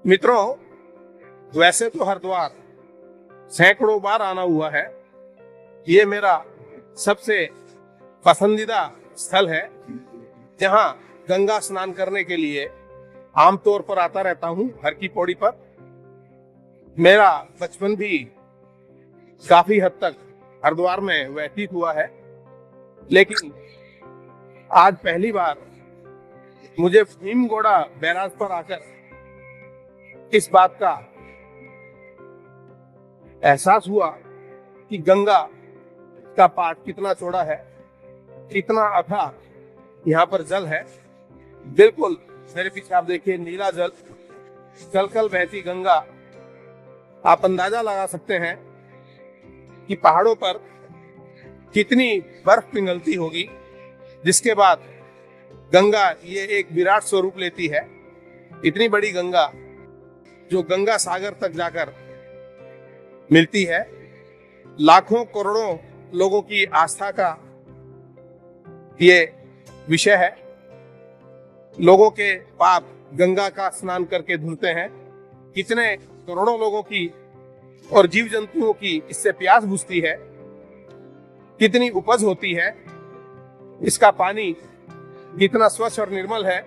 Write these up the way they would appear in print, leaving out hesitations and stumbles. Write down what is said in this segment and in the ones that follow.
मित्रों, वैसे तो हरिद्वार सैकड़ों बार आना हुआ है। ये मेरा सबसे पसंदीदा स्थल है जहां गंगा स्नान करने के लिए आमतौर पर आता रहता हूं हर की पौड़ी पर। मेरा बचपन भी काफी हद तक हरिद्वार में व्यतीत हुआ है, लेकिन आज पहली बार मुझे भीमगोड़ा बैराज पर आकर इस बात का एहसास हुआ कि गंगा का पाट कितना चौड़ा है, कितना अथाह यहाँ पर जल है। बिल्कुल मेरे पीछे आप देखिए, नीला जल, कल बहती गंगा। आप अंदाजा लगा सकते हैं कि पहाड़ों पर कितनी बर्फ पिघलती होगी, जिसके बाद गंगा ये एक विराट स्वरूप लेती है। इतनी बड़ी गंगा जो गंगा सागर तक जाकर मिलती है। लाखों करोड़ों लोगों की आस्था का ये विषय है। लोगों के पाप गंगा का स्नान करके धुलते हैं। कितने करोड़ों लोगों की और जीव जंतुओं की इससे प्यास बुझती है, कितनी उपज होती है, इसका पानी कितना स्वच्छ और निर्मल है,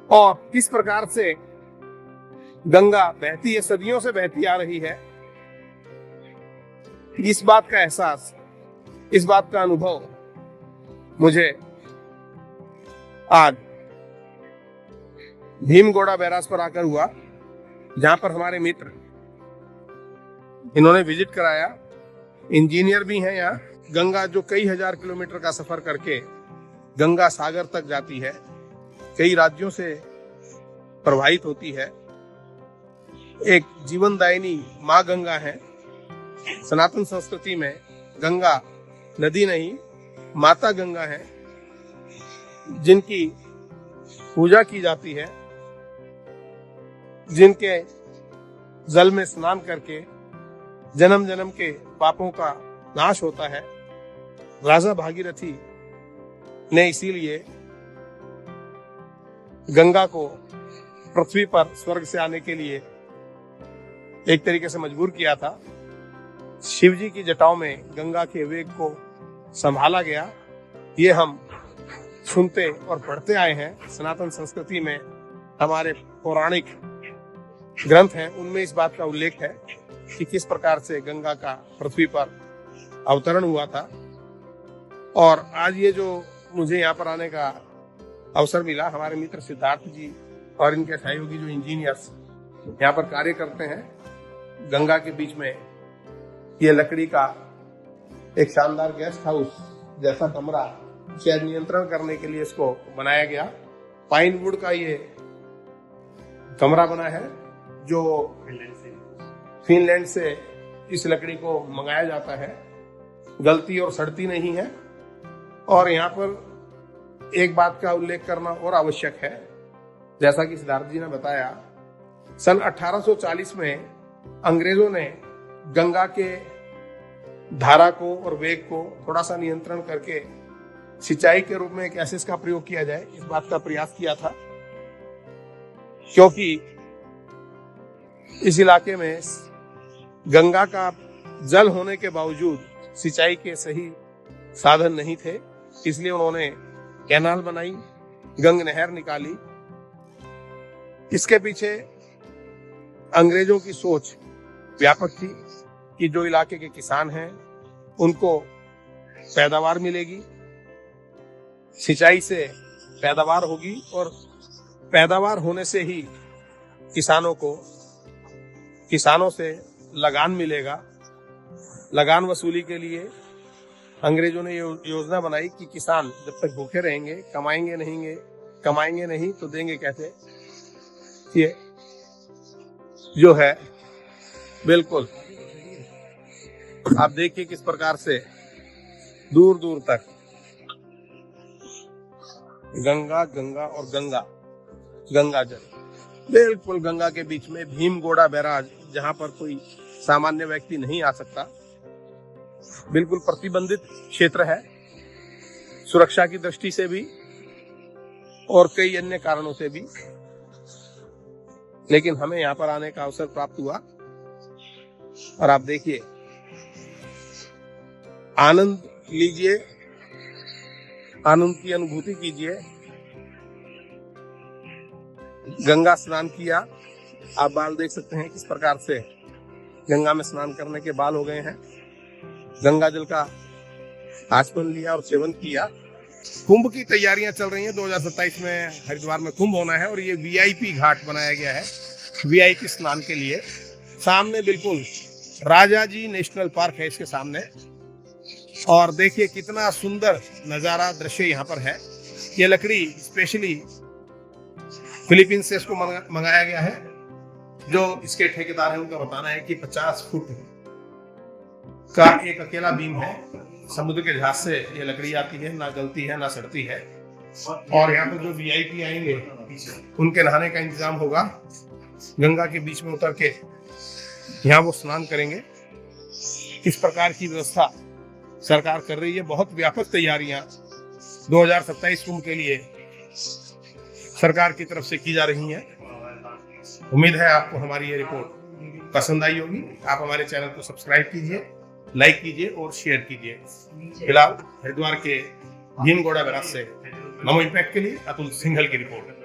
और किस प्रकार से गंगा बहती है, सदियों से बहती आ रही है। इस बात का एहसास, इस बात का अनुभव मुझे आज भीमगोड़ा बैराज पर आकर हुआ, जहां पर हमारे मित्र इन्होंने विजिट कराया। इंजीनियर भी हैं यहाँ। गंगा जो कई हजार किलोमीटर का सफर करके गंगा सागर तक जाती है, कई राज्यों से प्रवाहित होती है, एक जीवनदायिनी माँ गंगा है। सनातन संस्कृति में गंगा नदी नहीं, माता गंगा है, जिनकी पूजा की जाती है, जिनके जल में स्नान करके जन्म जन्म के पापों का नाश होता है। राजा भागीरथी ने इसीलिए गंगा को पृथ्वी पर स्वर्ग से आने के लिए एक तरीके से मजबूर किया था। शिव जी की जटाओं में गंगा के वेग को संभाला गया। ये हम सुनते और पढ़ते आए हैं। सनातन संस्कृति में हमारे पौराणिक ग्रंथ हैं, उनमें इस बात का उल्लेख है कि किस प्रकार से गंगा का पृथ्वी पर अवतरण हुआ था। और आज ये जो मुझे यहाँ पर आने का अवसर मिला, हमारे मित्र सिद्धार्थ जी और इनके सहयोगी जो इंजीनियर्स यहाँ पर कार्य करते हैं, गंगा के बीच में ये लकड़ी का एक शानदार गेस्ट हाउस जैसा कमरा शायद नियंत्रण करने के लिए इसको बनाया गया। पाइन वुड का ये कमरा बना है, जो फिनलैंड से इस लकड़ी को मंगाया जाता है। गलती और सड़ती नहीं है। और यहाँ पर एक बात का उल्लेख करना और आवश्यक है, जैसा कि सिद्धार्थ जी ने बताया, सन 1840 में अंग्रेजों ने गंगा के धारा को और वेग को थोड़ा सा नियंत्रण करके सिंचाई के रूप में एक एसिस का प्रयोग किया जाए, इस बात का प्रयास किया था। क्योंकि इस इलाके में गंगा का जल होने के बावजूद सिंचाई के सही साधन नहीं थे, इसलिए उन्होंने कैनाल बनाई, गंग नहर निकाली। इसके पीछे अंग्रेजों की सोच व्यापक थी कि जो इलाके के किसान हैं उनको पैदावार मिलेगी, सिंचाई से पैदावार होगी, और पैदावार होने से ही किसानों से लगान मिलेगा। लगान वसूली के लिए अंग्रेजों ने ये योजना बनाई कि किसान जब तक भूखे रहेंगे, कमाएंगे नहीं तो देंगे कैसे। ये जो है, बिल्कुल आप देखिए किस प्रकार से दूर दूर तक गंगा और गंगा जल, बिल्कुल गंगा के बीच में भीमगोड़ा बैराज, जहां पर कोई सामान्य व्यक्ति नहीं आ सकता। बिल्कुल प्रतिबंधित क्षेत्र है, सुरक्षा की दृष्टि से भी और कई अन्य कारणों से भी। लेकिन हमें यहाँ पर आने का अवसर प्राप्त हुआ और आप देखिए, आनंद लीजिए, आनंद की अनुभूति कीजिए। गंगा स्नान किया, आप बाल देख सकते हैं किस प्रकार से गंगा में स्नान करने के बाल हो गए हैं। गंगा जल का आचमन लिया और सेवन किया। कुंभ की तैयारियां चल रही हैं। 2027 में हरिद्वार में कुंभ होना है और ये वीआईपी घाट बनाया गया है वीआईपी स्नान के लिए। सामने बिल्कुल राजा जी नेशनल पार्क है इसके सामने, और देखिए कितना सुंदर नजारा दृश्य यहाँ पर है। ये लकड़ी स्पेशली फिलीपींस से इसको मंगाया गया है। जो इसके ठेकेदार हैं उनका बताना है कि 50 फुट का एक अकेला बीम है। समुद्र के जहाज से ये लकड़ी आती है, ना गलती है ना सड़ती है। और यहाँ पर जो वीआईपी आएंगे उनके नहाने का इंतजाम होगा। गंगा के बीच में उतर के यहाँ वो स्नान करेंगे। इस प्रकार की व्यवस्था सरकार कर रही है। बहुत व्यापक तैयारियां 2027 कुंभ के लिए सरकार की तरफ से की जा रही हैं। उम्मीद है आपको हमारी ये रिपोर्ट पसंद आई होगी। आप हमारे चैनल को सब्सक्राइब कीजिए, लाइक कीजिए और शेयर कीजिए। फिलहाल हरिद्वार के भीमगोड़ा बैराज से नमो इम्पैक्ट के लिए अतुल सिंघल की रिपोर्ट।